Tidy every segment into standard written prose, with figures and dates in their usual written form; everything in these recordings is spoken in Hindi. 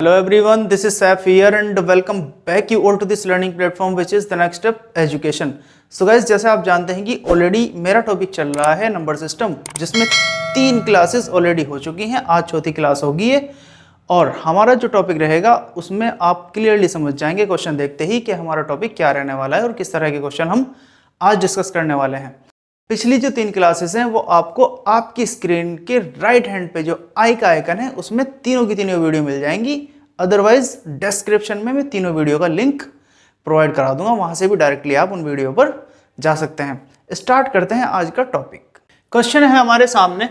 Hello everyone, this is Saif here and welcome back you all to this learning platform which is the next step education. So guys, जैसे आप जानते हैं कि ऑलरेडी मेरा टॉपिक चल रहा है नंबर सिस्टम, जिसमें 3 क्लासेस ऑलरेडी हो चुकी हैं। आज चौथी क्लास होगी ये, और हमारा जो टॉपिक रहेगा उसमें आप क्लियरली समझ जाएंगे क्वेश्चन देखते ही कि हमारा टॉपिक क्या रहने वाला है और किस तरह के क्वेश्चन हम आज डिस्कस करने वाले हैं। पिछली जो 3 क्लासेस हैं वो आपको आपकी स्क्रीन के राइट हैंड पे जो आई का आइकन है उसमें तीनों की तीनों वीडियो मिल जाएंगी। अदरवाइज डिस्क्रिप्शन में मैं तीनों वीडियो का लिंक प्रोवाइड करा दूंगा, वहां से भी डायरेक्टली आप उन वीडियो पर जा सकते हैं। स्टार्ट करते हैं आज का टॉपिक। क्वेश्चन है हमारे सामने,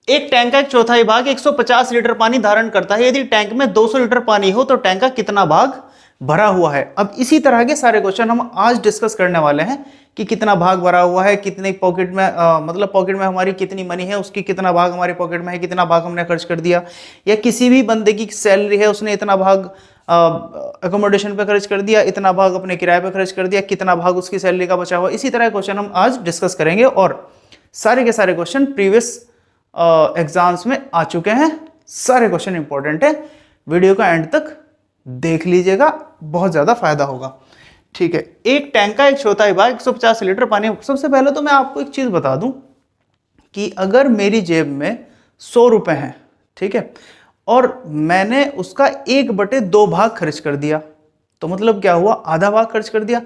एक टैंक का एक चौथाई भाग 150 लीटर पानी धारण करता है। यदि टैंक में 200 लीटर पानी हो तो टैंक का कितना भाग भरा हुआ है। अब इसी तरह के सारे क्वेश्चन हम आज डिस्कस करने वाले हैं कि कितना भाग भरा हुआ है, कितने पॉकेट में मतलब पॉकेट में हमारी कितनी मनी है, उसकी कितना भाग हमारे पॉकेट में है, कितना भाग हमने खर्च कर दिया, या किसी भी बंदे की सैलरी है उसने इतना भाग अकोमोडेशन पे खर्च कर दिया, इतना भाग अपने किराए पे खर्च कर दिया, कितना भाग उसकी सैलरी का बचा हुआ। इसी तरह क्वेश्चन हम आज डिस्कस करेंगे और सारे के सारे क्वेश्चन प्रीवियस एग्जाम्स में आ चुके हैं। सारे क्वेश्चन इंपॉर्टेंट है, वीडियो का एंड तक देख लीजिएगा, बहुत ज्यादा फायदा होगा। ठीक है, एक टैंक का एक चौथाई भाग 150 लीटर पानी। सबसे पहले तो मैं आपको एक चीज बता दूं कि अगर मेरी जेब में 100 रुपए हैं, ठीक है, और मैंने उसका 1/2 भाग खर्च कर दिया, तो मतलब क्या हुआ, आधा भाग खर्च कर दिया,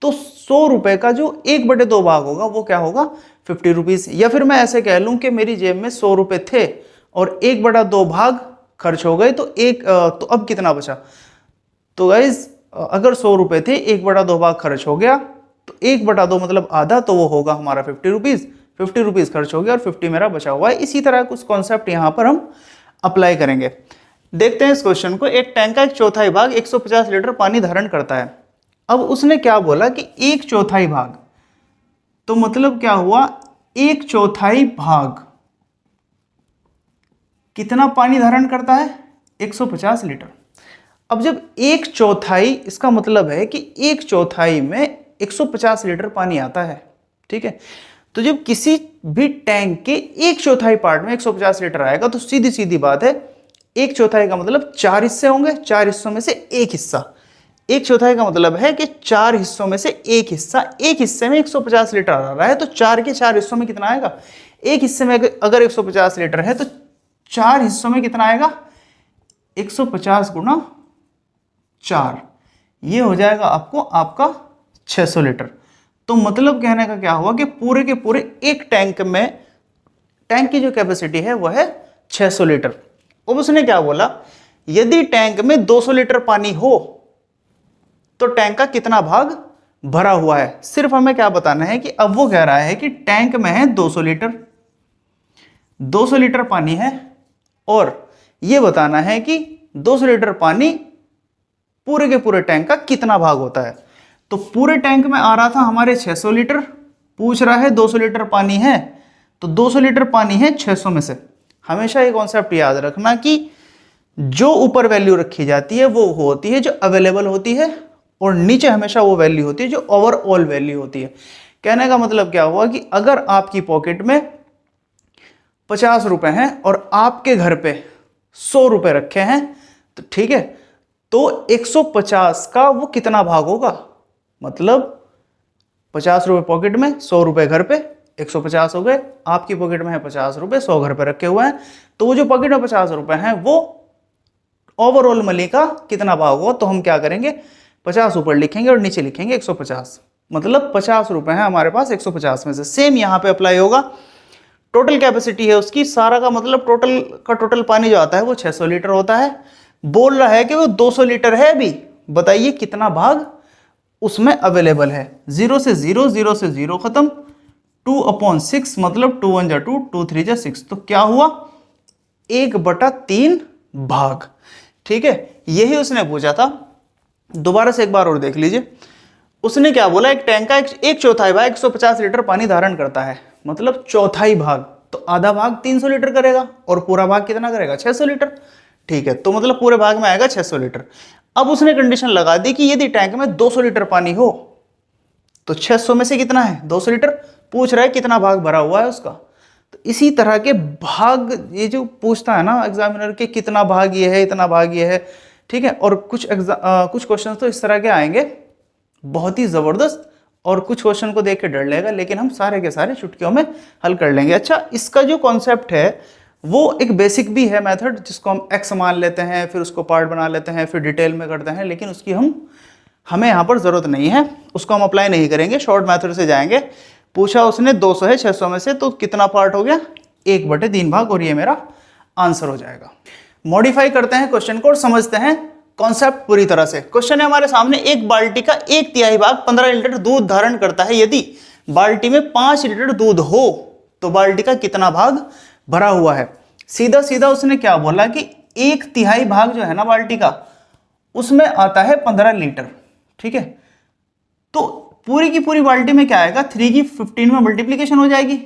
तो 100 रुपए का जो 1/2 भाग होगा वो क्या होगा, 50 रुपीज। या फिर मैं ऐसे कह लूं कि मेरी जेब में 100 रुपए थे और 1/2 भाग खर्च हो गए, तो अब कितना बचा। तो गाइज अगर 100 रुपए थे, 1/2 भाग खर्च हो गया, तो 1/2 मतलब आधा, तो वो होगा हमारा 50 रुपीज। 50 रुपीज खर्च हो गया और 50 मेरा बचा हुआ है। इसी तरह कुछ कॉन्सेप्ट यहाँ पर हम अप्लाई करेंगे। देखते हैं इस क्वेश्चन को। एक टैंक का एक चौथाई भाग 150 लीटर पानी धारण करता है। अब उसने क्या बोला कि एक चौथाई भाग, तो मतलब क्या हुआ, एक चौथाई भाग कितना पानी धारण करता है, 150 लीटर। अब जब एक चौथाई, इसका मतलब है कि एक चौथाई में 150 लीटर पानी आता है, ठीक है। तो जब किसी भी टैंक के एक चौथाई पार्ट में 150 लीटर आएगा, तो सीधी सीधी बात है, एक चौथाई का मतलब 4 हिस्से होंगे, 4 हिस्सों में से एक हिस्सा। एक चौथाई का मतलब है कि 4 हिस्सों में से एक हिस्सा, एक हिस्से में 150 लीटर आ रहा है, तो 4 के 4 हिस्सों में कितना आएगा। एक हिस्से में अगर 150 लीटर है तो 4 हिस्सों में कितना आएगा, 150 गुना 4, ये हो जाएगा आपका 600 लीटर। तो मतलब कहने का क्या हुआ कि पूरे के पूरे एक टैंक में, टैंक की जो कैपेसिटी है वह है 600 लीटर। अब उसने क्या बोला, यदि टैंक में 200 लीटर पानी हो तो टैंक का कितना भाग भरा हुआ है। सिर्फ हमें क्या बताना है कि अब वो कह रहा है कि टैंक में है 200 लीटर, 200 लीटर पानी है, और ये बताना है कि 200 लीटर पानी पूरे के पूरे टैंक का कितना भाग होता है। तो पूरे टैंक में आ रहा था हमारे 600 लीटर, पूछ रहा है 200 लीटर पानी है, तो 200 लीटर पानी है 600 में से। हमेशा ये कॉन्सेप्ट याद रखना कि जो ऊपर वैल्यू रखी जाती है वो होती है जो अवेलेबल होती है, और नीचे हमेशा वो वैल्यू होती है जो ओवरऑल वैल्यू होती है। कहने का मतलब क्या हुआ कि अगर आपकी पॉकेट में 50 रुपए हैं और आपके घर पे 100 रुपए रखे हैं, तो ठीक है, तो 150 का वो कितना भाग होगा, मतलब 50 रुपए पॉकेट में, 100 रुपए घर पे, 150 हो गए। आपकी पॉकेट में है 50 रुपए, 100 घर पे रखे हुए हैं, तो वो जो पॉकेट में 50 रुपए हैं वो ओवरऑल मनी का कितना भाग होगा। तो हम क्या करेंगे, 50 ऊपर लिखेंगे और नीचे लिखेंगे 150, मतलब 50 रुपए हैं हमारे पास 150 में से। सेम यहाँ पे अप्लाई होगा। टोटल कैपेसिटी है उसकी, सारा का मतलब टोटल पानी जो आता है वो 600 लीटर होता है। बोल रहा है कि वो 200 लीटर है भी, बताइए कितना भाग उसमें अवेलेबल है। 0 से 0, 0 से 0 खत्म, 2/6 मतलब 2 1 जा 2, 2 3 जा 6, तो क्या हुआ, 1/3 भाग। ठीक है, यही उसने पूछा था। दोबारा से एक बार और देख लीजिए, उसने क्या बोला, एक टैंक का एक चौथाई भाग 150 लीटर पानी धारण करता है, मतलब चौथाई भाग, तो आधा भाग 300 लीटर करेगा और पूरा भाग कितना करेगा, 600 लीटर। ठीक है, तो मतलब पूरे भाग में आएगा 600 लीटर। अब उसने कंडीशन लगा दी कि यदि टैंक में 200 लीटर पानी हो तो 600 में से कितना है, 200 लीटर। पूछ रहा है कितना भाग भरा हुआ है उसका। तो इसी तरह के भाग ये जो पूछता है ना एग्जामिनर के, कितना भाग ये है, इतना भाग ये है, ठीक है। और कुछ क्वेश्चन तो इस तरह के आएंगे बहुत ही ज़बरदस्त, और कुछ क्वेश्चन को देख के डर लेगा, लेकिन हम सारे के सारे चुटकियों में हल कर लेंगे। अच्छा, इसका जो कॉन्सेप्ट है वो एक बेसिक भी है मेथड, जिसको हम एक्स मान लेते हैं, फिर उसको पार्ट बना लेते हैं, फिर डिटेल में करते हैं, लेकिन उसकी हमें यहाँ पर ज़रूरत नहीं है, उसको हम अप्लाई नहीं करेंगे, शॉर्ट मेथड से जाएंगे। पूछा उसने 200 है 600 में से, तो कितना पार्ट हो गया, 1/3 भाग, और ये मेरा आंसर हो जाएगा। मॉडिफाई करते हैं क्वेश्चन को और समझते हैं कॉन्सेप्ट पूरी तरह से। क्वेश्चन है हमारे सामने, एक बाल्टी का 1/3 भाग 15 लीटर दूध धारण करता है। यदि बाल्टी में 5 लीटर दूध हो तो बाल्टी का कितना भाग भरा हुआ है। सीधा सीधा उसने क्या बोला कि 1/3 भाग जो है ना बाल्टी का, उसमें आता है 15 लीटर। ठीक है, तो पूरी की पूरी बाल्टी में क्या आएगा, 3 की 15 में मल्टीप्लीकेशन हो जाएगी,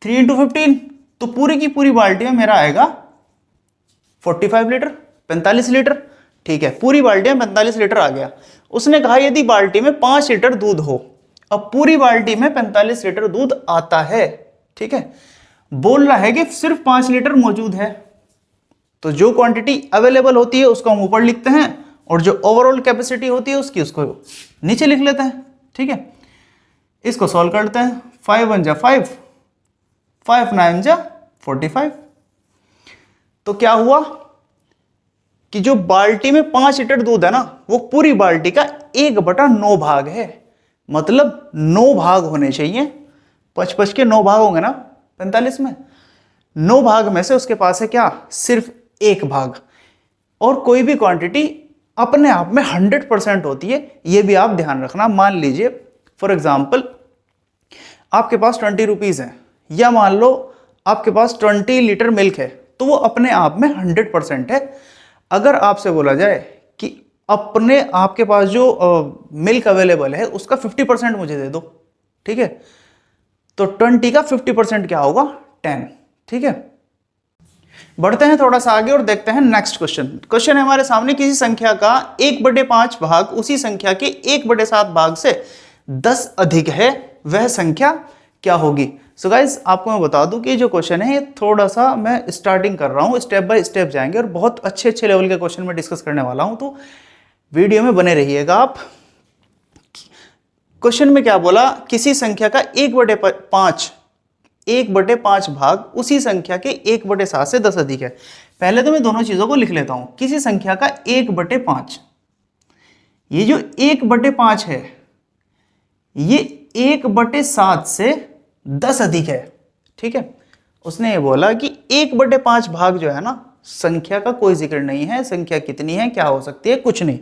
3 × 15, तो पूरी की पूरी बाल्टी में मेरा आएगा 45 लीटर, 45 लीटर। ठीक है, पूरी बाल्टी में 45 लीटर आ गया। उसने कहा यदि बाल्टी में 5 लीटर दूध हो, अब पूरी बाल्टी में 45 लीटर दूध आता है। ठीक है, बोल रहा है कि सिर्फ 5 लीटर मौजूद है, तो जो क्वांटिटी अवेलेबल होती है उसको हम ऊपर लिखते हैं, और जो ओवरऑल कैपेसिटी होती है उसको नीचे लिख लेते हैं। ठीक है, इसको सॉल्व करते हैं। 5 × 1 = 5, 5 × 9 = 45। तो क्या हुआ कि जो बाल्टी में 5 लीटर दूध है ना, वो पूरी बाल्टी का 1/9 भाग है। मतलब 9 भाग होने चाहिए, 5 के 9 भाग होंगे ना 45 में, 9 भाग में से उसके पास है क्या, सिर्फ 1 भाग। और कोई भी क्वांटिटी अपने आप में 100% होती है, ये भी आप ध्यान रखना। मान लीजिए फॉर एग्जाम्पल आपके पास 20 रुपीज़ है, या मान लो आपके पास 20 लीटर मिल्क है, तो वो अपने आप में 100% है। अगर आपसे बोला जाए कि आपके पास जो मिल्क अवेलेबल है उसका 50% मुझे दे दो, ठीक है, तो 20 का 50% क्या होगा, 10। ठीक है, बढ़ते हैं थोड़ा सा आगे और देखते हैं नेक्स्ट क्वेश्चन। क्वेश्चन है हमारे सामने, किसी संख्या का 1/5 भाग उसी संख्या के 1/7 भाग से 10 अधिक है, वह संख्या क्या होगी। सो गाइज आपको मैं बता दूं कि जो क्वेश्चन है ये थोड़ा सा मैं स्टार्टिंग कर रहा हूं, स्टेप बाय स्टेप जाएंगे और बहुत अच्छे लेवल के क्वेश्चन में डिस्कस करने वाला हूं, तो वीडियो में बने रहिएगा आप। क्वेश्चन में क्या बोला, किसी संख्या का 1/5 भाग उसी संख्या के 1/7 से 10 अधिक है। पहले तो मैं दोनों चीजों को लिख लेता हूं। किसी संख्या का 1/5, ये जो 1/5 है ये 1/7 से 10 अधिक है। ठीक है, उसने ये बोला कि 1/5 भाग जो है ना, संख्या का कोई जिक्र नहीं है, संख्या कितनी है, क्या हो सकती है, कुछ नहीं,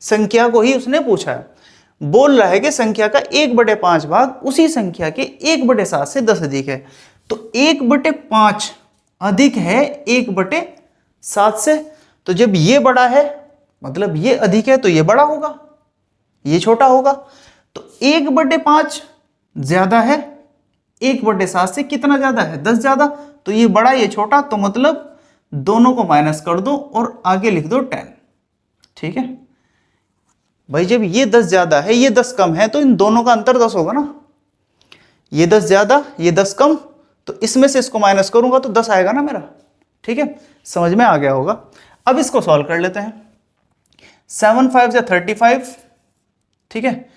संख्या को ही उसने पूछा है। बोल रहा है कि संख्या का 1/5 भाग उसी संख्या के 1/7 से 10 अधिक है। तो 1/5 अधिक है 1/7 से, तो जब ये बड़ा है मतलब ये अधिक है तो ये बड़ा होगा, ये छोटा होगा। तो 1/5 ज्यादा है 1/7 से, कितना ज्यादा है, 10 ज्यादा, तो ये बड़ा ये छोटा, तो मतलब दोनों को माइनस कर दो और आगे लिख दो 10। ठीक है भाई, जब ये 10 ज्यादा है ये 10 कम है, तो इन दोनों का अंतर 10 होगा ना, ये 10 ज्यादा ये 10 कम, तो इसमें से इसको माइनस करूंगा तो 10 आएगा ना मेरा। ठीक है, समझ में आ गया होगा। अब इसको सॉल्व कर लेते हैं। 7 × 5 = 35। ठीक है,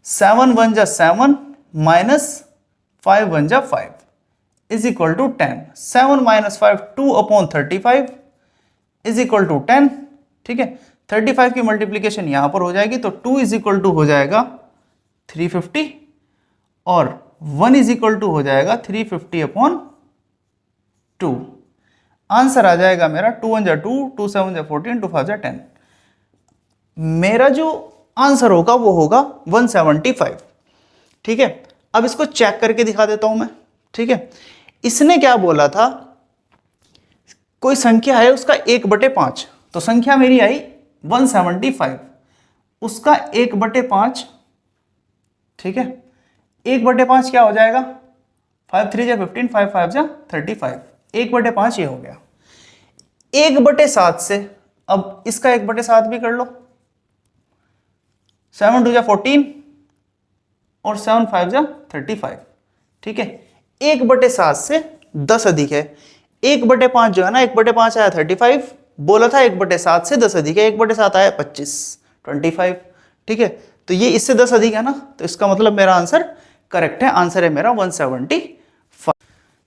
7 × 1 = 7 minus 5 × 1 = 5 is equal to 10। 7 - 5 2/35 is equal to 10। ठीक है, 35 की मल्टीप्लीकेशन यहां पर हो जाएगी, तो 2 इज इक्वल टू हो जाएगा 350 और 1 इज इक्वल टू हो जाएगा 350/2। आंसर आ जाएगा मेरा 2 × 1 = 2, 2 × 7 = 14, 2 × 5 = 10। मेरा जो आंसर होगा वो होगा 175। ठीक है, अब इसको चेक करके दिखा देता हूं मैं। ठीक है, इसने क्या बोला था, कोई संख्या है उसका 1/5, तो संख्या मेरी आई 175, उसका 1/5। ठीक है, 1/5 क्या हो जाएगा, 5 × 3 = 15, 5 × 5 = 35, 1/5 ये हो गया। 1/7 से अब इसका 1/7 भी कर लो, 7 × 2 = 14 और 7 × 5 = 35। ठीक है, 1/7 से 10 अधिक है। 1/5 जो है ना, 1/5 आया 35, बोला था 1/7 से 10 अधिक है, 1/7 आया 25, 25, ठीक है। तो ये इससे 10 अधिक है ना, तो इसका मतलब मेरा आंसर करेक्ट है, आंसर है मेरा 175।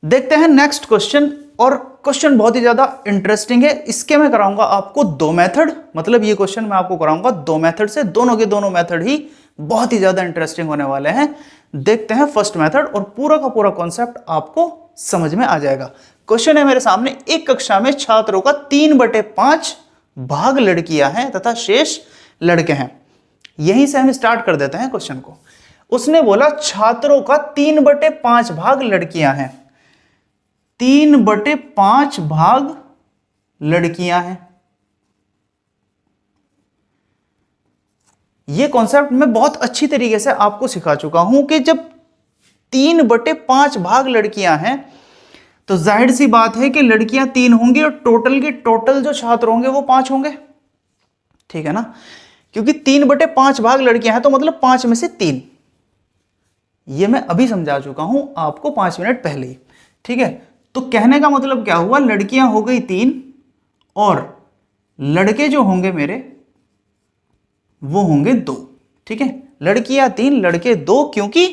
देखते हैं नेक्स्ट क्वेश्चन, और क्वेश्चन बहुत ही ज्यादा इंटरेस्टिंग है। इसके मैं कराऊंगा आपको दो मेथड, मतलब ये क्वेश्चन मैं आपको कराऊंगा दो मेथड से, दोनों के दोनों मेथड ही बहुत ही ज्यादा इंटरेस्टिंग होने वाले हैं। देखते हैं फर्स्ट मेथड, और पूरा का पूरा कॉन्सेप्ट आपको समझ में आ जाएगा। क्वेश्चन है मेरे सामने, एक कक्षा में छात्रों का 3/5 भाग लड़कियां हैं तथा शेष लड़के हैं। यहीं से हम स्टार्ट कर देते हैं क्वेश्चन को। उसने बोला छात्रों का 3/5 भाग लड़कियां हैं, 3/5 भाग लड़कियां हैं। यह कॉन्सेप्ट मैं बहुत अच्छी तरीके से आपको सिखा चुका हूं कि जब 3/5 भाग लड़कियां हैं तो जाहिर सी बात है कि लड़कियां 3 होंगी और टोटल जो छात्र होंगे वो 5 होंगे, ठीक है ना, क्योंकि 3/5 भाग लड़कियां हैं तो मतलब 5 में से 3। ये मैं अभी समझा चुका हूं आपको 5 मिनट पहले ही, ठीक है। तो कहने का मतलब क्या हुआ, लड़कियां हो गई 3 और लड़के जो होंगे मेरे वो होंगे 2, ठीक है। लड़कियां 3 लड़के 2, क्योंकि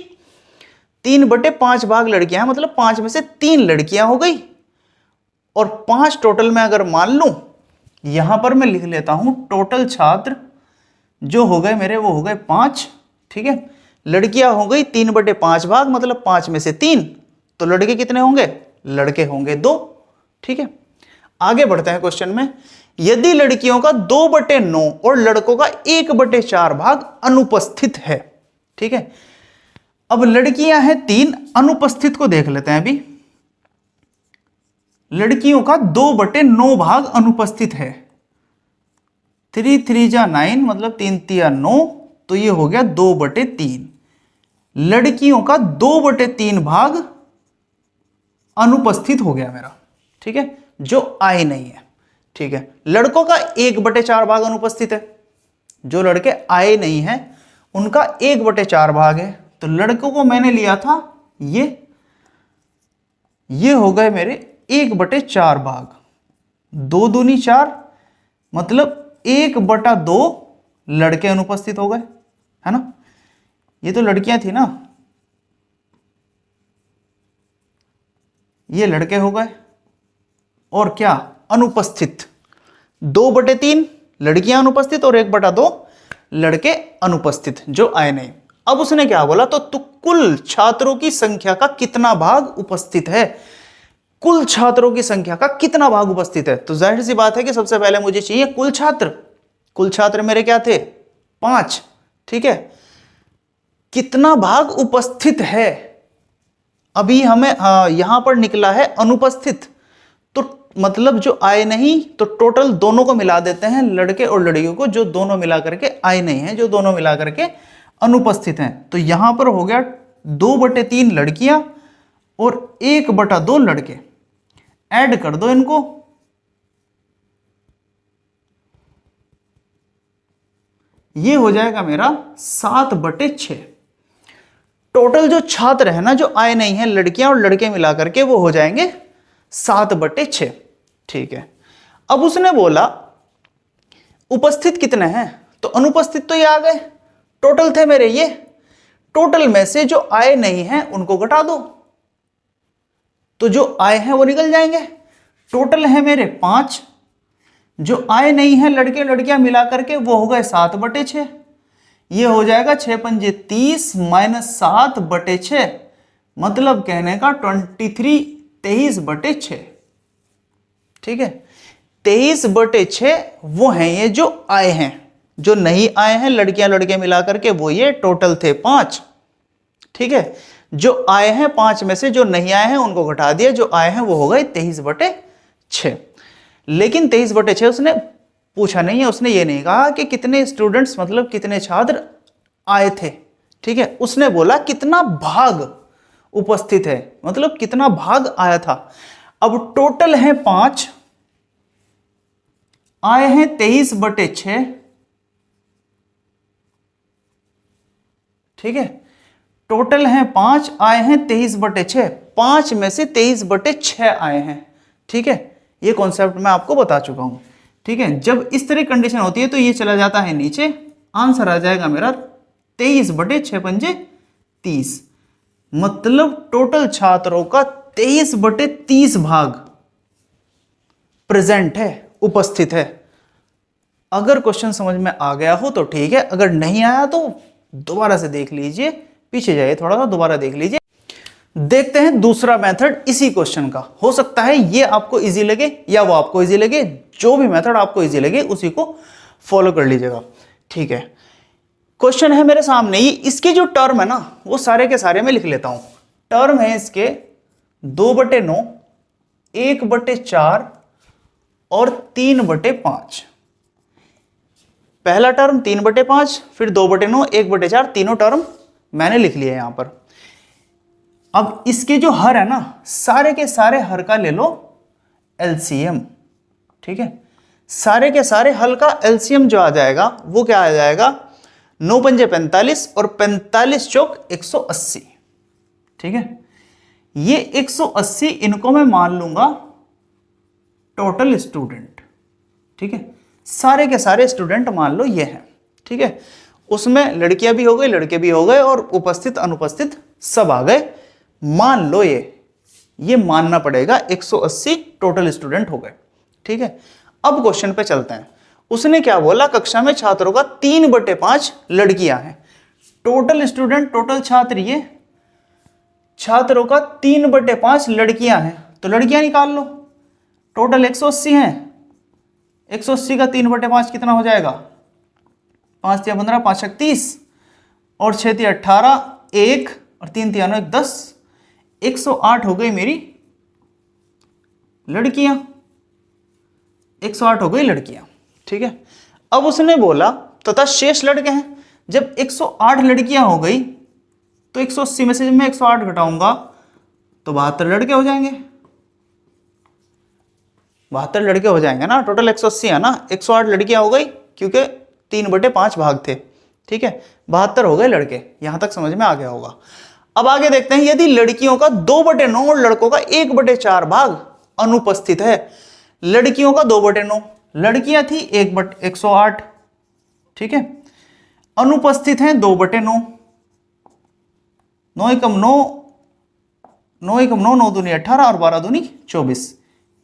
3/5 भाग लड़कियां हैं मतलब 5 में से 3 लड़कियां हो गई, और 5 टोटल में अगर मान लूं, यहां पर मैं लिख लेता हूं टोटल छात्र जो हो गए मेरे वो हो गए 5, ठीक है। लड़कियां हो गई 3/5 भाग मतलब 5 में से 3, तो लड़के कितने होंगे, लड़के होंगे 2, ठीक है। आगे बढ़ते हैं क्वेश्चन में। यदि लड़कियों का 2/9 और लड़कों का 1/4 भाग अनुपस्थित है, ठीक है। अब लड़कियां हैं 3, अनुपस्थित को देख लेते हैं अभी। लड़कियों का 2/9 भाग अनुपस्थित है, 3 3 जा 9 मतलब 3 3 9, तो ये हो गया 2/3। लड़कियों का 2/3 भाग अनुपस्थित हो गया मेरा, ठीक है, जो आए नहीं है, ठीक है। लड़कों का 1/4 भाग अनुपस्थित है, जो लड़के आए नहीं हैं उनका 1/4 भाग है। तो लड़कों को मैंने लिया था ये हो गए मेरे 1/4 भाग, 2 दूनी 4 मतलब 1/2 लड़के अनुपस्थित हो गए, है ना। ये तो लड़कियां थी ना, ये लड़के हो गए, और क्या अनुपस्थित 2/3 लड़कियां अनुपस्थित और 1/2 लड़के अनुपस्थित जो आए नहीं। अब उसने क्या बोला, तो कुल छात्रों की संख्या का कितना भाग उपस्थित है, कुल छात्रों की संख्या का कितना भाग उपस्थित है। तो जाहिर सी बात है कि सबसे पहले मुझे चाहिए कुल छात्र। कुल छात्र मेरे क्या थे 5, ठीक है। कितना भाग उपस्थित है, अभी हमें यहां पर निकला है अनुपस्थित, तो मतलब जो आए नहीं, तो टोटल दोनों को मिला देते हैं, लड़के और लड़कियों को, जो दोनों मिला करके आए नहीं हैं, जो दोनों मिला करके अनुपस्थित हैं। तो यहां पर हो गया 2/3 लड़कियां और 1/2 लड़के। ऐड कर दो इनको, ये हो जाएगा मेरा 7/6। टोटल जो छात्र है ना जो आए नहीं हैं, लड़कियां और लड़के मिला करके वो हो जाएंगे 7/6, ठीक है। अब उसने बोला उपस्थित कितने हैं, तो अनुपस्थित तो ये आ गए, टोटल थे मेरे ये, टोटल में से जो आए नहीं हैं उनको घटा दो, तो जो आए हैं वो निकल जाएंगे। टोटल है मेरे 5, जो आए नहीं हैं लड़के लड़कियां मिला करके वो हो गए 7/6। ये हो जाएगा 6 पंजे 30 माइनस 7/6, मतलब कहने का 23/6, ठीक है। 23/6 वो हैं ये जो आए हैं, जो नहीं आए हैं लड़कियां लड़के मिला करके वो ये टोटल थे 5, ठीक है। जो आए हैं 5 में से जो नहीं आए हैं उनको घटा दिया, जो आए हैं वो हो गए 23/6। लेकिन 23/6 उसने पूछा नहीं है, उसने ये नहीं कहा कि कितने स्टूडेंट्स मतलब कितने छात्र आए थे, ठीक है। उसने बोला कितना भाग उपस्थित है, मतलब कितना भाग आया था। अब टोटल है 5, आए हैं 23/6, ठीक है। टोटल है 5, आए हैं 23/6, 5 में से 23/6 आए हैं, ठीक है। ये कॉन्सेप्ट मैं आपको बता चुका हूं। ठीक है, जब इस तरह कंडीशन होती है तो ये चला जाता है नीचे, आंसर आ जाएगा मेरा 23/6 × 30। मतलब टोटल छात्रों का 23/30 भाग प्रेजेंट है, उपस्थित है। अगर क्वेश्चन समझ में आ गया हो तो ठीक है, अगर नहीं आया तो दोबारा से देख लीजिए, पीछे जाइए थोड़ा सा, दोबारा देख लीजिए। देखते हैं दूसरा मेथड इसी क्वेश्चन का। हो सकता है ये आपको इजी लगे या वो आपको इजी लगे, जो भी मेथड आपको इजी लगे उसी को फॉलो कर लीजिएगा। ठीक है, क्वेश्चन है मेरे सामने, ये इसके जो टर्म है ना वो सारे के सारे मैं लिख लेता हूं। टर्म है इसके 2/9, 1/4 और 3/5। पहला टर्म 3/5, फिर 2/9, 1/4, तीनों टर्म मैंने लिख लिए यहां पर। अब इसके जो हर है ना, सारे के सारे हर का ले लो एलसीएम। ठीक है, सारे के सारे हल का एलसीएम जो आ जाएगा वो क्या आ जाएगा, 9 पंजे 45 और 45 चौक 180। ठीक है, ये 180 इनको मैं मान लूंगा टोटल स्टूडेंट। ठीक है, सारे के सारे स्टूडेंट मान लो ये हैं। ठीक है, उसमें लड़कियां भी हो गई, लड़के भी हो गए और उपस्थित अनुपस्थित सब आ गए। मान लो ये मानना पड़ेगा 180 टोटल स्टूडेंट हो गए। ठीक है, अब क्वेश्चन पे चलते हैं। उसने क्या बोला, कक्षा में छात्रों का 3/5 लड़कियां हैं। टोटल स्टूडेंट, टोटल छात्र, ये छात्रों का 3/5 लड़कियां हैं, तो लड़कियां निकाल लो। टोटल 180 हैं, 180 का 3/5 कितना हो जाएगा, 5 × 15, 5 × 30 और 6 × 18, 1 और 3 × 9, 10, 108 हो गई मेरी लड़कियां, 108 हो गई लड़कियां। ठीक है, अब उसने बोला तथा शेष लड़के हैं। जब 108 लड़कियां हो गई तो 180 में से जब मैं 108 घटाऊंगा तो 72 लड़के हो जाएंगे। 72 लड़के हो जाएंगे ना, टोटल 180 है ना, 108 लड़कियां हो गई क्योंकि 3/5 भाग थे। ठीक है, 72 हो गए लड़के। यहां तक समझ में आ गया होगा। अब आगे देखते हैं, यदि लड़कियों का 2/9 और लड़कों का 1/4 भाग अनुपस्थित है। लड़कियों का 2/9, लड़कियां थी 1/108। ठीक है, अनुपस्थित हैं 2/9, 9 × 9, 9 × 9, 9 दूनी 18 और 12 दूनी 24।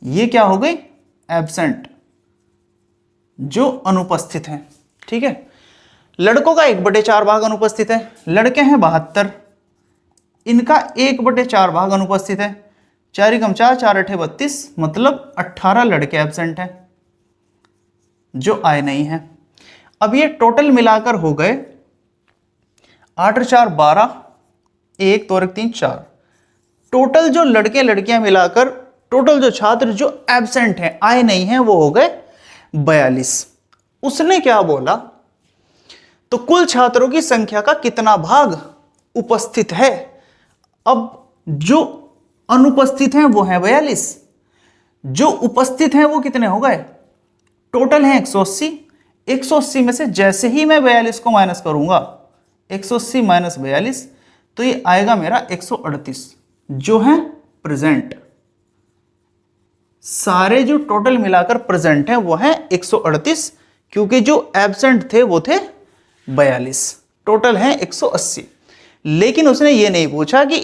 ये क्या हो गई, एब्सेंट, जो अनुपस्थित हैं। ठीक है, लड़कों का 1/4 भाग अनुपस्थित है। लड़के हैं 72, इनका 1/4 भाग अनुपस्थित है। 4 × 4, 4 × 8 32, मतलब 18 लड़के एब्सेंट हैं जो आए नहीं हैं। अब ये टोटल मिलाकर हो गए 8 × 4 12, 1 2 3 4। टोटल जो लड़के लड़कियां मिलाकर टोटल जो छात्र जो एब्सेंट हैं, आए नहीं हैं, वो हो गए 42। उसने क्या बोला, तो कुल छात्रों की संख्या का कितना भाग उपस्थित है। अब जो अनुपस्थित हैं वो है 42, जो उपस्थित हैं वो कितने हो गए, टोटल है 180। 180 में से जैसे ही मैं 42 को माइनस करूंगा, 180 - 42, तो ये आएगा मेरा 138, जो है प्रेजेंट। सारे जो टोटल मिलाकर प्रेजेंट हैं वो है 138, क्योंकि जो एब्सेंट थे वो थे 42। टोटल है 180। लेकिन उसने ये नहीं पूछा कि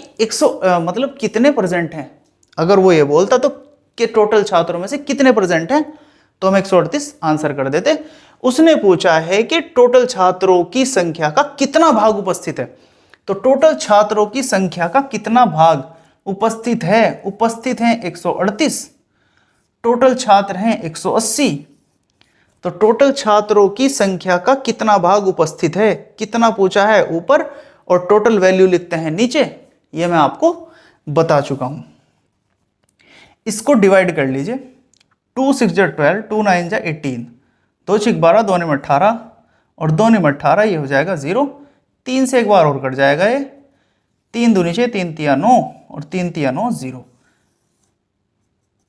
मतलब कितने प्रेजेंट हैं। अगर वो ये बोलता तो कि टोटल छात्रों में से कितने प्रेजेंट हैं, तो हम 138 आंसर कर देते। उसने पूछा है कि टोटल छात्रों की संख्या का कितना भाग उपस्थित है। तो टोटल छात्रों की संख्या का कितना भाग उपस्थित है, उपस्थित हैं 138, टोटल छात्र हैं 180। तो टोटल छात्रों की संख्या का कितना भाग उपस्थित है, कितना पूछा है ऊपर, और टोटल वैल्यू लिखते हैं नीचे। ये मैं आपको बता चुका हूं। इसको डिवाइड कर लीजिए, 2 × 6 = 12, 2 × 9 = 18, 2 × 6 = 12, 2 × 9 = 18 और 2 × 9 = 18, ये हो जाएगा 0। 3 से एक बार और कट जाएगा ये, 3 दूनी 6, 3 × 9 और 3 × 9 0।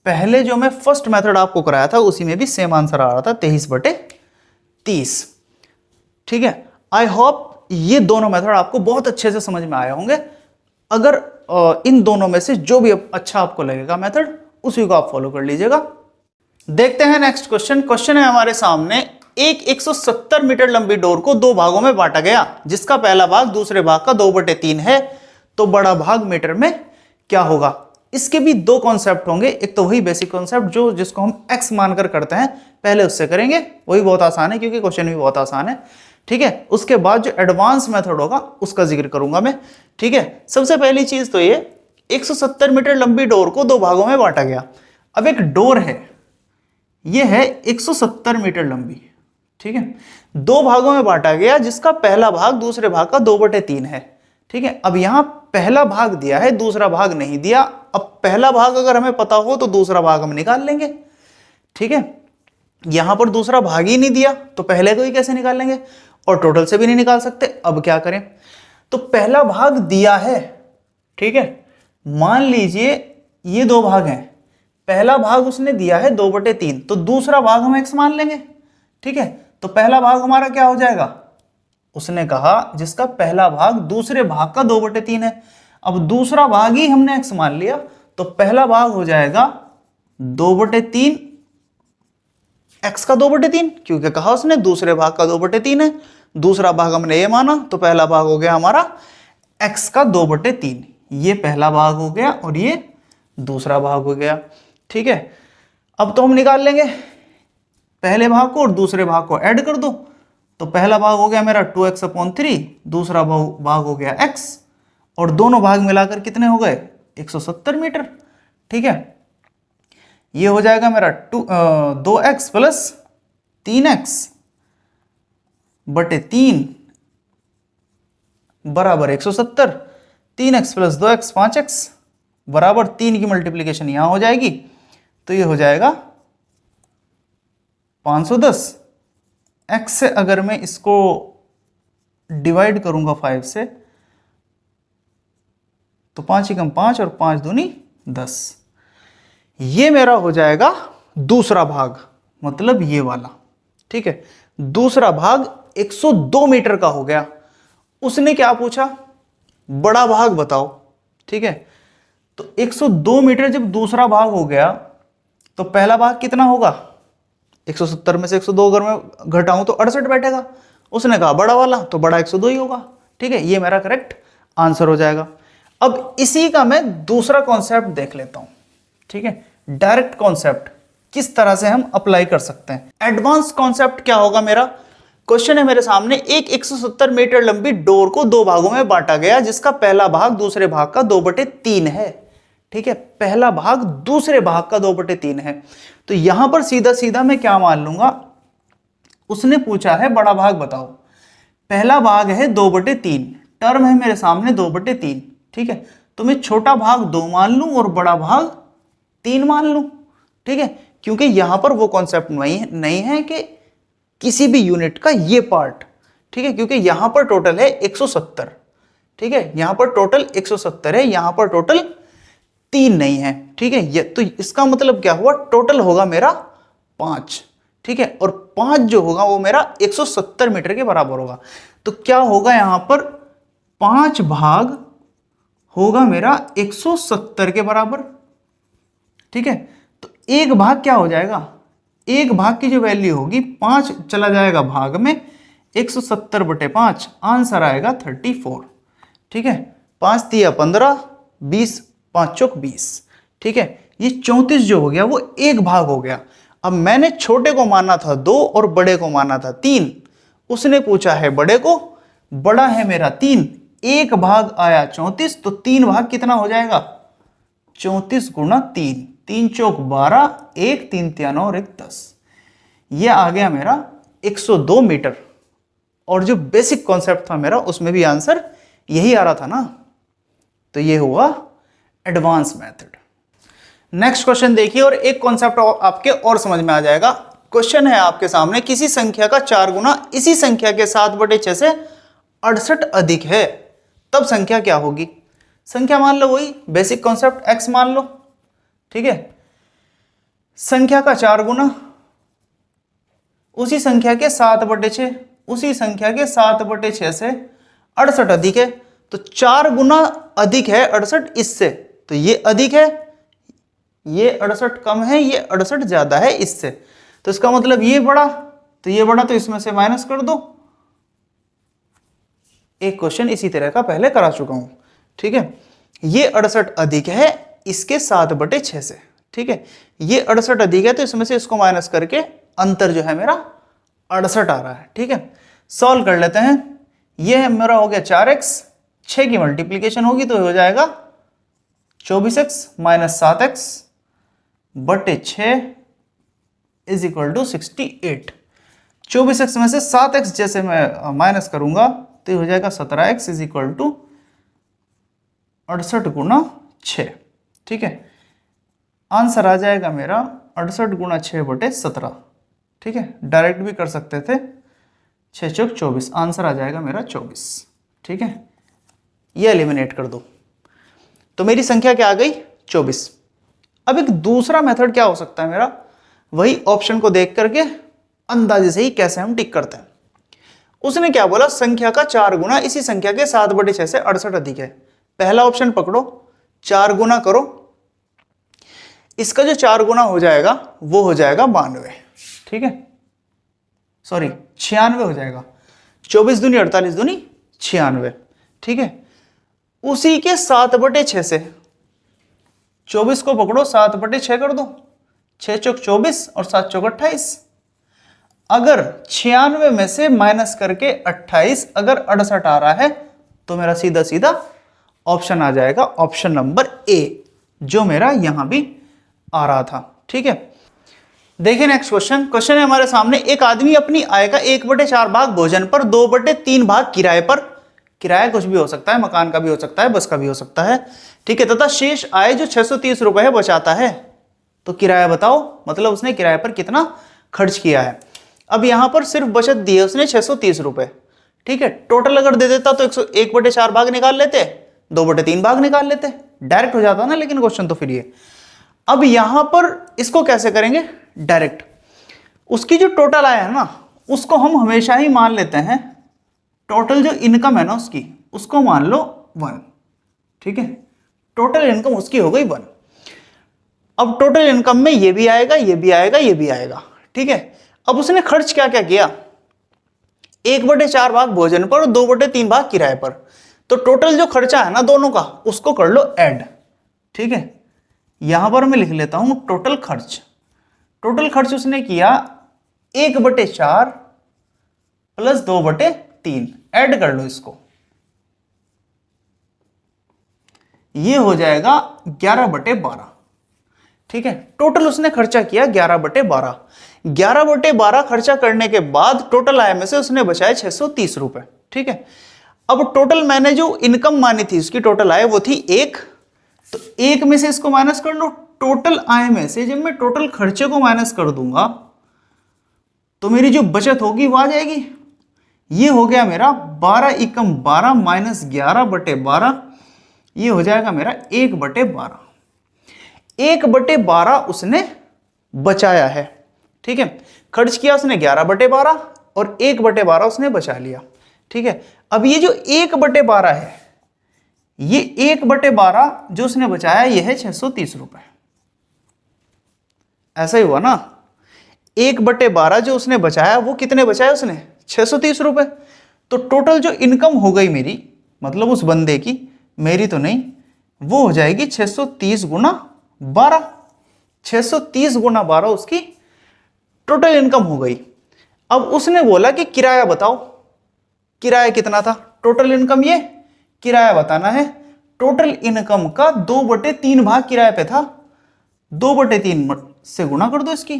पहले जो मैं फर्स्ट मेथड आपको कराया था उसी में भी सेम आंसर आ रहा था, 23/30। ठीक है, आई होप ये दोनों मेथड आपको बहुत अच्छे से समझ में आए होंगे। अगर इन दोनों में से जो भी अच्छा आपको लगेगा मेथड, उसी को आप फॉलो कर लीजिएगा। देखते हैं नेक्स्ट क्वेश्चन। क्वेश्चन है हमारे सामने, एक 170 मीटर लंबी डोर को दो भागों में बांटा गया जिसका पहला भाग दूसरे भाग का 2/3 है, तो बड़ा भाग मीटर में क्या होगा। इसके भी दो कॉन्सेप्ट होंगे, एक तो वही बेसिक कॉन्सेप्ट जो जिसको हम x मानकर करते हैं, पहले उससे करेंगे, वही बहुत आसान है क्योंकि क्वेश्चन भी बहुत आसान है। ठीक है, उसके बाद जो एडवांस मेथड होगा उसका जिक्र करूंगा मैं। ठीक है, सबसे पहली चीज तो ये 170 मीटर लंबी डोर को दो भागों में बांटा गया। अब एक डोर है, ये है 170 मीटर लंबी, ठीक है, दो भागों में बांटा गया जिसका पहला भाग दूसरे भाग का 2/3 है। ठीक है, अब यहां पहला भाग दिया है, दूसरा भाग नहीं दिया। अब पहला भाग अगर हमें पता हो तो दूसरा भाग हम निकाल लेंगे। ठीक है, यहां पर दूसरा भाग ही नहीं दिया तो पहले को ही कैसे निकाल लेंगे, और टोटल से भी नहीं निकाल सकते। अब क्या करें, तो पहला भाग दिया है, ठीक है, मान लीजिए ये दो भाग हैं, पहला भाग उसने दिया है 2/3, तो दूसरा भाग हम x मान लेंगे। ठीक है, तो पहला भाग हमारा क्या हो जाएगा, उसने कहा जिसका पहला भाग दूसरे भाग का 2/3 है। अब दूसरा भाग ही हमने x मान लिया, तो पहला भाग हो जाएगा 2/3 x का 2/3, क्योंकि कहा उसने दूसरे भाग का 2/3 है। दूसरा भाग हमने ये माना, तो पहला भाग हो गया हमारा x का 2/3। ये पहला भाग हो गया और ये दूसरा भाग हो गया। ठीक है, अब तो हम निकाल लेंगे पहले भाग को और दूसरे भाग को ऐड कर दो, तो पहला भाग हो गया मेरा 2x/3, दूसरा भाग हो गया x, और दोनों भाग मिलाकर कितने हो गए 170 मीटर। ठीक है, ये हो जाएगा मेरा 2x प्लस 3x बटे 3 बराबर 170, 3x प्लस 2x 5x बराबर 3 की मल्टीप्लीकेशन यहां हो जाएगी, तो ये हो जाएगा 510। x से अगर मैं इसको डिवाइड करूंगा 5 से, तो 5 एकम 5 और 5 दूनी 10। ये मेरा हो जाएगा दूसरा भाग, मतलब ये वाला। ठीक है, दूसरा भाग 102 मीटर का हो गया। उसने क्या पूछा, बड़ा भाग बताओ। ठीक है, तो 102 मीटर जब दूसरा भाग हो गया तो पहला भाग कितना होगा, 170 में से 102 अगर मैं घटाऊं तो 68 बैठेगा। उसने कहा बड़ा वाला, तो बड़ा 102 ही होगा। ठीक है, ये मेरा करेक्ट आंसर हो जाएगा। अब इसी का मैं दूसरा कॉन्सेप्ट देख लेता हूं। ठीक है, डायरेक्ट कॉन्सेप्ट किस तरह से हम अप्लाई कर सकते हैं। एडवांस कॉन्सेप्ट क्या होगा मेरा, क्वेश्चन है मेरे सामने, एक 170 मीटर लंबी डोर को दो भागों में बांटा गया जिसका पहला भाग दूसरे भाग का 2/3 है। ठीक है, पहला भाग दूसरे भाग का 2/3 है, तो यहां पर सीधा सीधा मैं क्या मान लूंगा, उसने पूछा है बड़ा भाग बताओ। पहला भाग है 2/3, टर्म है मेरे सामने 2/3। ठीक है, तो मैं छोटा भाग 2 मान लूं और बड़ा भाग 3 मान लूं। ठीक है, क्योंकि यहां पर वो कॉन्सेप्ट नहीं है कि किसी भी यूनिट का ये पार्ट। ठीक है, क्योंकि यहां पर टोटल है 170। ठीक है, यहां पर टोटल 170 है, यहां पर टोटल 3 नहीं है। ठीक है, ये तो इसका मतलब क्या हुआ, टोटल होगा मेरा 5। ठीक है, और 5 जो होगा वो मेरा 170 मीटर के बराबर होगा। तो क्या होगा, यहां पर 5 भाग होगा मेरा 170 के बराबर। ठीक है, तो एक भाग क्या हो जाएगा, एक भाग की जो वैल्यू होगी 5 चला जाएगा भाग में, 170/5 आंसर आएगा 34। ठीक है, 5 तिया 15, 20 5 चौक 20। ठीक है, ये 34 जो हो गया वो एक भाग हो गया। अब मैंने छोटे को माना था 2 और बड़े को माना था 3। उसने पूछा है बड़े को, बड़ा है मेरा 3, एक भाग आया 34, तो 3 भाग कितना हो जाएगा, 34 गुणा 3, 3 चौक 12, 1 3 तिया 9 और 1 10। ये आ गया मेरा 102 मीटर। और जो बेसिक कॉन्सेप्ट था मेरा उसमें भी आंसर यही आ रहा था ना, तो ये हुआ एडवांस मेथड। नेक्स्ट क्वेश्चन देखिए, और एक कॉन्सेप्ट आपके और समझ में आ जाएगा। क्वेश्चन है आपके सामने, किसी संख्या का 4 गुना इसी संख्या के 7/6 से 68 अधिक है, तब संख्या क्या होगी। संख्या मान लो वही बेसिक कॉन्सेप्ट x मान लो। ठीक है, संख्या का 4 गुना उसी संख्या के 7/6, उसी संख्या के 7/6 से 68 अधिक है, तो 4 गुना अधिक है 68 इससे, तो ये अधिक है, ये 68 कम है, ये 68 ज्यादा है इससे, तो इसका मतलब ये बड़ा, तो ये बड़ा, तो इसमें से माइनस कर दो। एक क्वेश्चन इसी तरह का पहले करा चुका हूं, ठीक है। ये 68 अधिक है इसके 7/6 से, ठीक है। ये 68 अधिक है तो इसमें से इसको माइनस करके अंतर जो है मेरा 68 आ रहा है, ठीक है। सॉल्व कर लेते हैं। ये मेरा हो गया 4x, 6 की मल्टीप्लीकेशन होगी तो हो जाएगा 24x माइनस 7x बटे 6 इज इक्वल टू 68। 24x में से 7x जैसे मैं माइनस करूंगा तो हो जाएगा 17x इज इक्वल टू 68 गुना 6, ठीक है। आंसर आ जाएगा मेरा 68 गुना 6 बटे 17, ठीक है। डायरेक्ट भी कर सकते थे, 6 चौक 24, आंसर आ जाएगा मेरा 24, ठीक है। ये एलिमिनेट कर दो तो मेरी संख्या क्या आ गई 24। अब एक दूसरा मेथड क्या हो सकता है मेरा, वही ऑप्शन को देख करके अंदाजे से ही कैसे हम टिक करते हैं। उसने क्या बोला, संख्या का 4 गुना इसी संख्या के 7/6 से 68 अधिक है। पहला ऑप्शन पकड़ो, 4 गुना करो, इसका जो 4 गुना हो जाएगा वो हो जाएगा 92, ठीक है, सॉरी 96 हो जाएगा। 24 दूनी 48 दूनी 96, ठीक है। उसी के 7/6 से 24 को पकड़ो, 7/6 कर दो, 6 चौक 24 और 7 चौक 28। अगर 96 में से माइनस करके 28 अगर 68 आ रहा है तो मेरा सीधा सीधा ऑप्शन आ जाएगा, ऑप्शन नंबर ए, जो मेरा यहां भी आ रहा था, ठीक है। देखिए नेक्स्ट क्वेश्चन है हमारे सामने। एक आदमी अपनी आय का 1/4 भाग भोजन पर, 2/3 भाग किराए पर, किराया कुछ भी हो सकता है, मकान का भी हो सकता है, बस का भी हो सकता है, ठीक है, तथा शेष आय जो 630 रुपए बचाता है। तो किराया बताओ, मतलब उसने किराए पर कितना खर्च किया है। अब यहां पर सिर्फ बचत दी है उसने 630 रुपए, ठीक है। टोटल अगर दे देता तो 1/4 भाग निकाल लेते, 2/3 भाग निकाल लेते, डायरेक्ट हो जाता ना। लेकिन क्वेश्चन तो फिर ये, अब यहां पर इसको कैसे करेंगे डायरेक्ट, उसकी जो टोटल आय है ना उसको हम हमेशा ही मान लेते हैं, टोटल जो इनकम है ना उसकी, उसको मान लो 1, ठीक है। टोटल इनकम उसकी हो गई 1। अब टोटल इनकम में ये भी आएगा, ये भी आएगा, ये भी आएगा, ठीक है। अब उसने खर्च क्या क्या किया, 1/4 भाग भोजन पर और 2/3 भाग किराए पर। तो टोटल जो खर्चा है ना दोनों का उसको कर लो ऐड, ठीक है। यहां पर मैं लिख लेता हूं टोटल खर्च। टोटल खर्च उसने किया 1/4 प्लस 2/3, ऐड कर लो इसको, ये हो जाएगा 11/12, ठीक है। टोटल उसने खर्चा किया 11/12। 11/12 खर्चा करने के बाद टोटल आय में से उसने बचाए 630 रुपए, ठीक है। अब टोटल मैंने जो इनकम मानी थी उसकी टोटल आय वो थी 1, तो 1 में से इसको माइनस कर लो। टोटल आय में से जब मैं टोटल खर्चे को माइनस कर दूंगा तो मेरी जो बचत होगी वो आ जाएगी। ये हो गया मेरा 12 एकम 12 माइनस 11/12, ये हो जाएगा मेरा 1/12। 1/12 उसने बचाया है, ठीक है। खर्च किया उसने 11/12 और 1/12 उसने बचा लिया, ठीक है। अब ये जो 1/12 है, ये 1/12 जो उसने बचाया ये है 630 रुपए, ऐसा ही हुआ ना। 1/12 जो उसने बचाया वो कितने बचाए उसने 630 रुपए। तो टोटल जो इनकम हो गई मेरी, मतलब उस बंदे की, मेरी तो नहीं, वो हो जाएगी 630 गुना 12। 630 गुना 12 उसकी टोटल इनकम हो गई। अब उसने बोला कि किराया बताओ, किराया कितना था, टोटल इनकम ये, किराया बताना है। टोटल इनकम का 2/3 भाग किराए पे था, 2/3 से गुना कर दो इसकी,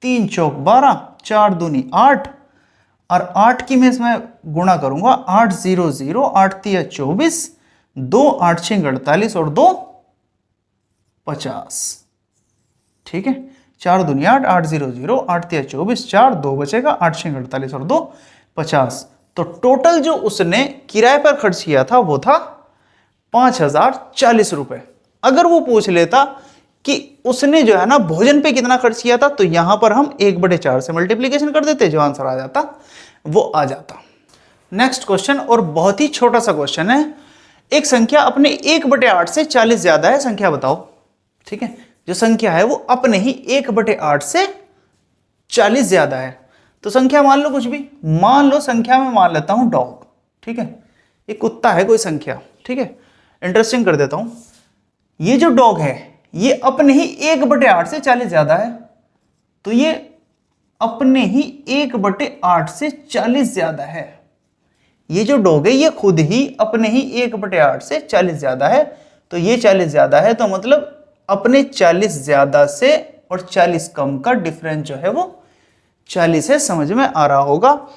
3 चौक 12, 4 दूनी 8, और 8 की मैं इसमें गुणा करूंगा, 8 0 0, 8 3 24, 2 8 6 48 और 2 50, ठीक है। 4 दूनी 8, 8 0 0, 8 3 24, 4 2 बचेगा, 8 6 48 और 2 50। तो टोटल जो उसने किराए पर खर्च किया था वो था 5040 रुपए। अगर वो पूछ लेता कि उसने जो है ना भोजन पे कितना खर्च किया था, तो यहां पर हम 1/4 से मल्टीप्लीकेशन कर देते, जो आंसर आ जाता वो आ जाता। नेक्स्ट क्वेश्चन, और बहुत ही छोटा सा क्वेश्चन है। एक संख्या अपने 1/8 से 40 ज्यादा है, संख्या बताओ, ठीक है, जो संख्या है वो अपने ही 1/8 से 40 ज्यादा है। तो संख्या मान लो कुछ भी, मान लो संख्या में मान लेता हूं डॉग, ठीक है, ये कुत्ता है कोई संख्या, ठीक है, इंटरेस्टिंग कर देता हूं। ये जो डॉग है ये अपने ही 1/8 से 40 ज्यादा है, तो ये अपने ही 1/8 से 40 ज्यादा है। ये जो डॉग है ये खुद ही अपने ही 1/8 से 40 ज्यादा है, तो ये 40 ज्यादा है, तो मतलब अपने 40 ज्यादा से और 40 कम का डिफरेंस जो है वो 40 है। समझ में आ रहा होगा।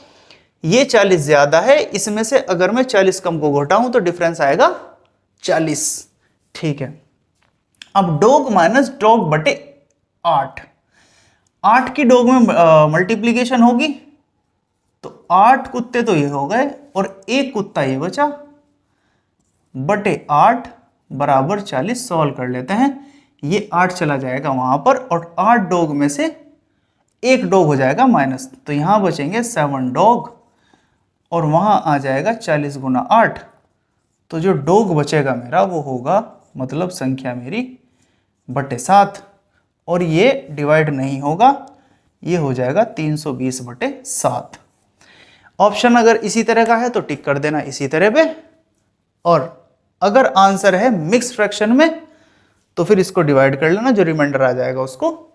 ये 40 ज्यादा है, इसमें से अगर मैं 40 कम को घटाऊं तो डिफरेंस आएगा 40। ठीक है, अब डॉग माइनस डॉग बटे 8, 8 की डॉग में मल्टीप्लीकेशन होगी, तो 8 कुत्ते तो ये हो गए और एक कुत्ता ये बचा, बटे 8 बराबर 40। सॉल्व कर लेते हैं, ये 8 चला जाएगा वहां पर और 8 डॉग में से एक डॉग हो जाएगा माइनस, तो यहां बचेंगे 7 डॉग और वहां आ जाएगा 40 गुना 8, तो जो डॉग बचेगा मेरा वो होगा, मतलब संख्या मेरी बटे 7, और ये डिवाइड नहीं होगा, ये हो जाएगा 320 बटे 7। ऑप्शन अगर इसी तरह का है तो टिक कर देना इसी तरह पे, और अगर आंसर है मिक्स फ्रैक्शन में तो फिर इसको डिवाइड कर लेना, जो रिमाइंडर आ जाएगा उसको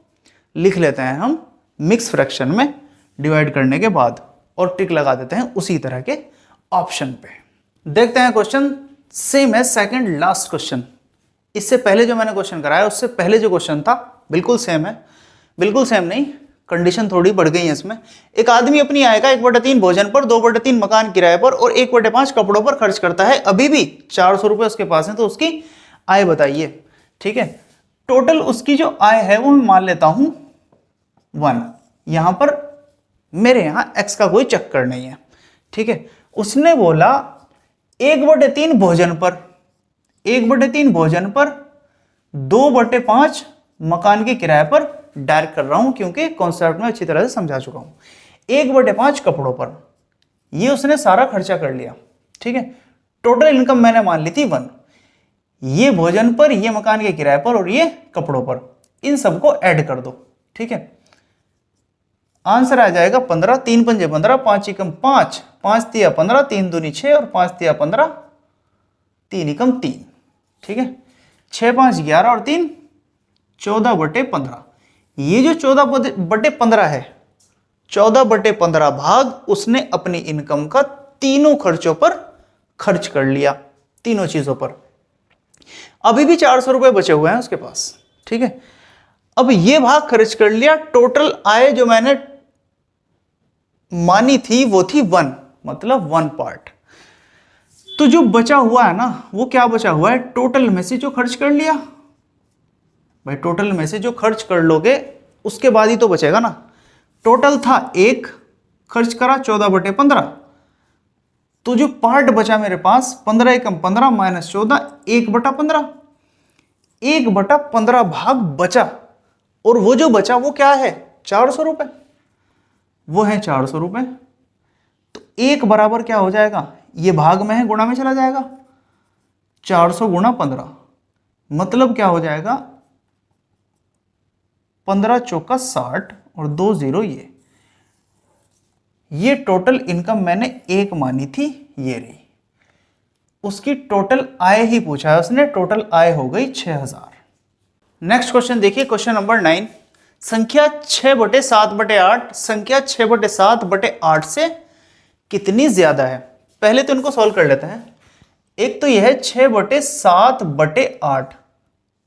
लिख लेते हैं हम मिक्स फ्रैक्शन में डिवाइड करने के बाद, और टिक लगा देते हैं उसी तरह के ऑप्शन पे। देखते हैं क्वेश्चन, सेम है सेकंड लास्ट क्वेश्चन। इससे पहले जो मैंने क्वेश्चन कराया उससे पहले जो क्वेश्चन था बिल्कुल सेम है, बिल्कुल सेम नहीं, कंडीशन थोड़ी बढ़ गई है इसमें। एक आदमी अपनी आय का 1/3 भोजन पर, 2/3 मकान किराए पर और 1/5 कपड़ों पर खर्च करता है। अभी भी 400 रुपए उसके पास है, तो उसकी आय बताइए। ठीक है, टोटल उसकी जो आय है वो मैं मान लेता हूं 1। यहां पर मेरे यहां x का कोई चक्कर नहीं है। ठीक है, उसने बोला 1/3 भोजन पर, 1/3 भोजन पर, 2/5 मकान के किराए पर, डायरेक्ट कर रहा हूं क्योंकि कॉन्सेप्ट में अच्छी तरह से समझा चुका हूं। 1/5 कपड़ों पर, ये उसने सारा खर्चा कर लिया। ठीक है, टोटल इनकम मैंने मान ली थी 1। ये भोजन पर, ये मकान के किराए पर और ये कपड़ों पर, इन सबको ऐड कर दो। ठीक है, आंसर आ जाएगा 15, 3 पंजे 15, 5 एकम 5, 5 तिया 15, 3 दूनी 6 और 5 तिया 15, 3 एकम 3। ठीक है, 6 5 11 और 3 14/15। ये जो 14/15 है, 14/15 भाग उसने अपनी इनकम का तीनों खर्चों पर खर्च कर लिया, तीनों चीजों पर। अभी भी 400 रुपए बचे हुए हैं उसके पास। ठीक है, अब ये भाग खर्च कर लिया, टोटल आय जो मैंने मानी थी वो थी 1, मतलब 1 पार्ट। तो जो बचा हुआ है ना, वो क्या बचा हुआ है, टोटल में से जो खर्च कर लिया। भाई टोटल में से जो खर्च कर लोगे उसके बाद ही तो बचेगा ना। टोटल था 1, खर्च करा 14/15, तो जो पार्ट बचा मेरे पास 15 एकम 15 माइनस 14, 1/15, 1/15 भाग बचा, और वो जो बचा वो क्या है, 400 रुपए, वो है 400 रुपए। तो 1 बराबर क्या हो जाएगा, ये भाग में है, गुणा में चला जाएगा, 400 गुणा 15, मतलब क्या हो जाएगा 15 चौका 60 और 2 0 ये टोटल इनकम मैंने 1 मानी थी, ये रही। उसकी टोटल आय ही पूछा है उसने, टोटल आय हो गई 6000। नेक्स्ट क्वेश्चन देखिए, क्वेश्चन नंबर 9। संख्या 6/7/8 संख्या 6/7/8 से कितनी ज्यादा है। पहले तो इनको सॉल्व कर लेते हैं। एक तो यह है 6/7/8,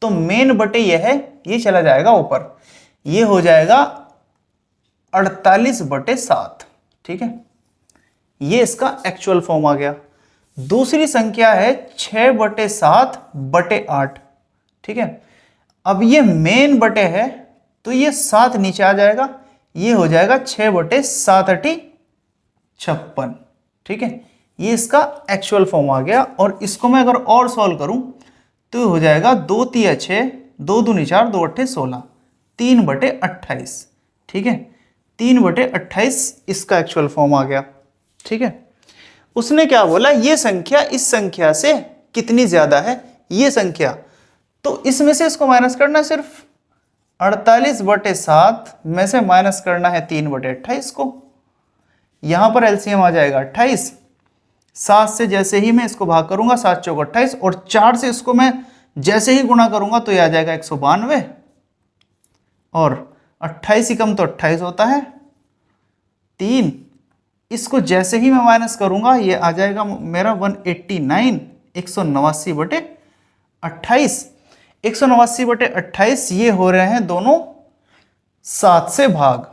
तो मेन बटे यह है, ये चला जाएगा ऊपर, ये हो जाएगा 48/7। ठीक है, ये इसका एक्चुअल फॉर्म आ गया। दूसरी संख्या है 6/7/8। ठीक है, अब ये मेन बटे है तो ये 7 नीचे आ जाएगा, ये हो जाएगा 6/7/56। ठीक है, ये इसका एक्चुअल फॉर्म आ गया। और इसको मैं अगर और सॉल्व करूं तो हो जाएगा 2 तिया 6, 2 दूनी 4, 2 अट्ठे 16, 3/28। ठीक है, 3/28 इसका एक्चुअल फॉर्म आ गया। ठीक है, उसने क्या बोला, ये संख्या इस संख्या से कितनी ज्यादा है, ये संख्या, तो इसमें से इसको माइनस करना है सिर्फ 48/7 में से माइनस करना है 3/28 को। यहां पर एलसीएम आ जाएगा 28। 7 से जैसे ही मैं इसको भाग करूंगा 7 चौक 28, और 4 से इसको मैं जैसे ही गुणा करूंगा तो ये आ जाएगा 192, और 28 ही कम तो 28 होता है 3। इसको जैसे ही मैं माइनस करूंगा ये आ जाएगा मेरा 189, 189/28। 189/28 ये हो रहे हैं दोनों 7 से भाग,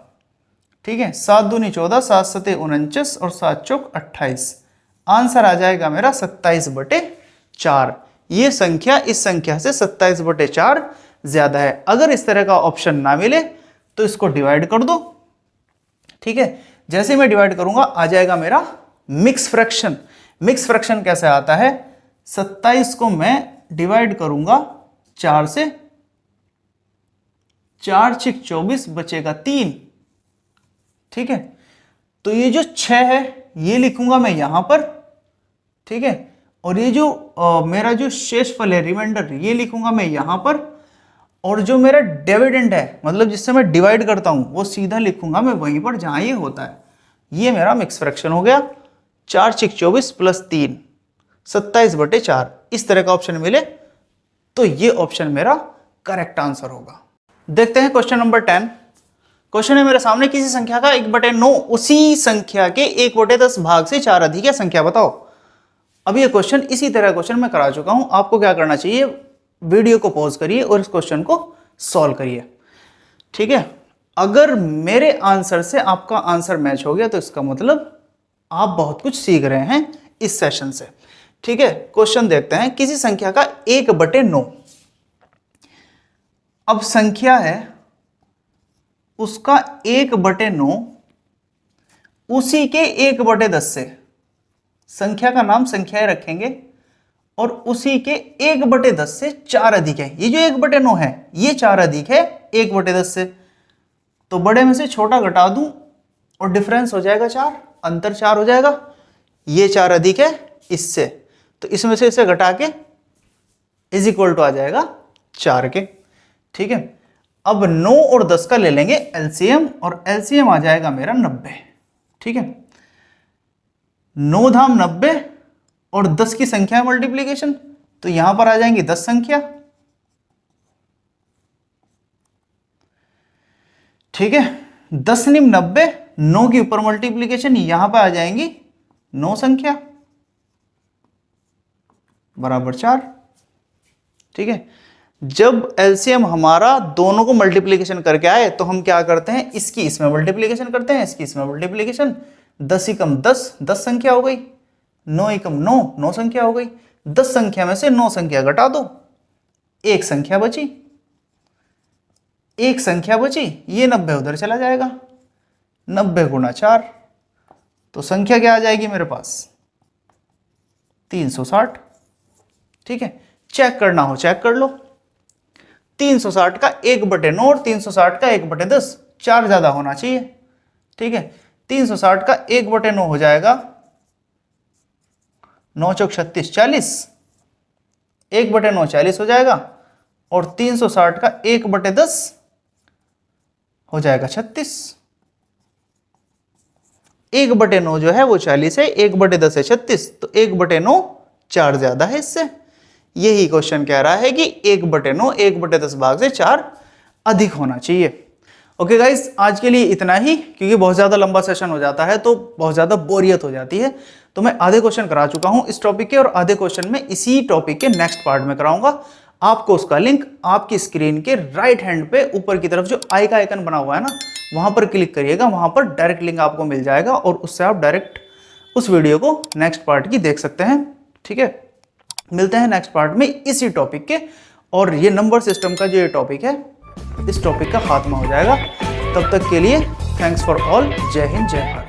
ठीक है। 7 दूनी 14, 7 सते 49 और 7 चौक 28। आंसर आ जाएगा मेरा 27/4। ये संख्या इस संख्या से 27/4 ज्यादा है। अगर इस तरह का ऑप्शन ना मिले तो इसको डिवाइड कर दो, ठीक है। जैसे मैं डिवाइड करूंगा आ जाएगा मेरा मिक्स फ्रैक्शन। मिक्स फ्रैक्शन कैसे आता है, 27 को मैं डिवाइड करूंगा 4 से, 4 6 24 बचेगा 3, ठीक है। तो ये जो 6 है ये लिखूंगा मैं यहां पर, ठीक है। और ये जो मेरा जो शेषफल है रिमाइंडर ये लिखूंगा मैं यहां पर, और जो मेरा डिविडेंड है मतलब जिससे मैं डिवाइड करता हूं वो सीधा लिखूंगा मैं वहीं पर जहां ये होता है। ये मेरा मिक्स फ्रैक्शन हो गया। 4 6 24 प्लस 3 27/4। इस तरह का ऑप्शन मिले तो ये ऑप्शन मेरा करेक्ट आंसर होगा। देखते हैं क्वेश्चन नंबर 10। क्वेश्चन है मेरे सामने, किसी संख्या का 1/9 उसी संख्या के 1/10 भाग से 4 अधिक है, संख्या बताओ। अब ये क्वेश्चन इसी तरह क्वेश्चन मैं करा चुका हूं। आपको क्या करना चाहिए, वीडियो को पॉज करिए और इस क्वेश्चन को सॉल्व करिए, ठीक है। अगर मेरे आंसर से आपका आंसर मैच हो गया तो इसका मतलब आप बहुत कुछ सीख रहे हैं इस सेशन से, ठीक है। क्वेश्चन देखते हैं, किसी संख्या का 1/9। अब संख्या है उसका 1/9 उसी के 1/10 से, संख्या का नाम संख्याएं रखेंगे, और उसी के 1/10 से 4 अधिक है। ये जो 1/9 है ये 4 अधिक है 1/10 से, तो बड़े में से छोटा घटा दूं और डिफरेंस हो जाएगा 4, अंतर 4 हो जाएगा। ये 4 अधिक है इससे, तो इसमें से इसे घटा के इज इक्वल टू आ जाएगा 4 के, ठीक है। अब 9 और 10 का ले लेंगे एलसीएम, और एलसीएम आ जाएगा मेरा 90, ठीक है। 9 धाम 90 और 10 की संख्या है मल्टीप्लीकेशन, तो यहां पर आ जाएंगी 10 संख्या, ठीक है। 10 निम 90, 9 के ऊपर मल्टीप्लीकेशन, यहां पर आ जाएंगी 9 संख्या बराबर 4, ठीक है। जब एलसीएम हमारा दोनों को मल्टीप्लीकेशन करके आए तो हम क्या करते हैं, इसकी इसमें मल्टीप्लीकेशन करते हैं, इसकी इसमें मल्टीप्लीकेशन। 10 एकम 10, 10 संख्या हो गई। 9 एकम 9, 9 संख्या हो गई। 10 संख्या में से 9 संख्या घटा दो, एक संख्या बची, एक संख्या बची, ये 90 उधर चला जाएगा। 90 गुणा 4, तो संख्या क्या आ जाएगी मेरे पास 360, ठीक है। चेक करना हो चेक कर लो। 360 का 1/9 और 360 का 1/10, 4 ज्यादा होना चाहिए, ठीक है। 360 का 1/9 हो जाएगा 9 चौक 36 40, 1/9 40 हो जाएगा, और 360 का 1/10 हो जाएगा 36। 1/9 जो है वो 40 है, 1/10 है 36, तो 1/9 4 ज्यादा है इससे। यही क्वेश्चन कह रहा है कि 1/9 1/10 भाग से 4 अधिक होना चाहिए। ओके गाइस, आज के लिए इतना ही, क्योंकि बहुत ज़्यादा लंबा सेशन हो जाता है तो बहुत ज़्यादा बोरियत हो जाती है। तो मैं आधे क्वेश्चन करा चुका हूं इस टॉपिक के, और आधे क्वेश्चन में इसी टॉपिक के नेक्स्ट पार्ट में कराऊंगा। आपको उसका लिंक आपकी स्क्रीन के राइट हैंड पे ऊपर की तरफ जो आई का आइकन बना हुआ है ना, वहां पर क्लिक करिएगा, वहां पर डायरेक्ट लिंक आपको मिल जाएगा, और उससे आप डायरेक्ट उस वीडियो को नेक्स्ट पार्ट की देख सकते हैं, ठीक है। मिलते हैं नेक्स्ट पार्ट में इसी टॉपिक के, और ये नंबर सिस्टम का जो ये टॉपिक है इस टॉपिक का खात्मा हो जाएगा। तब तक के लिए थैंक्स फॉर ऑल। जय हिंद, जय भारत।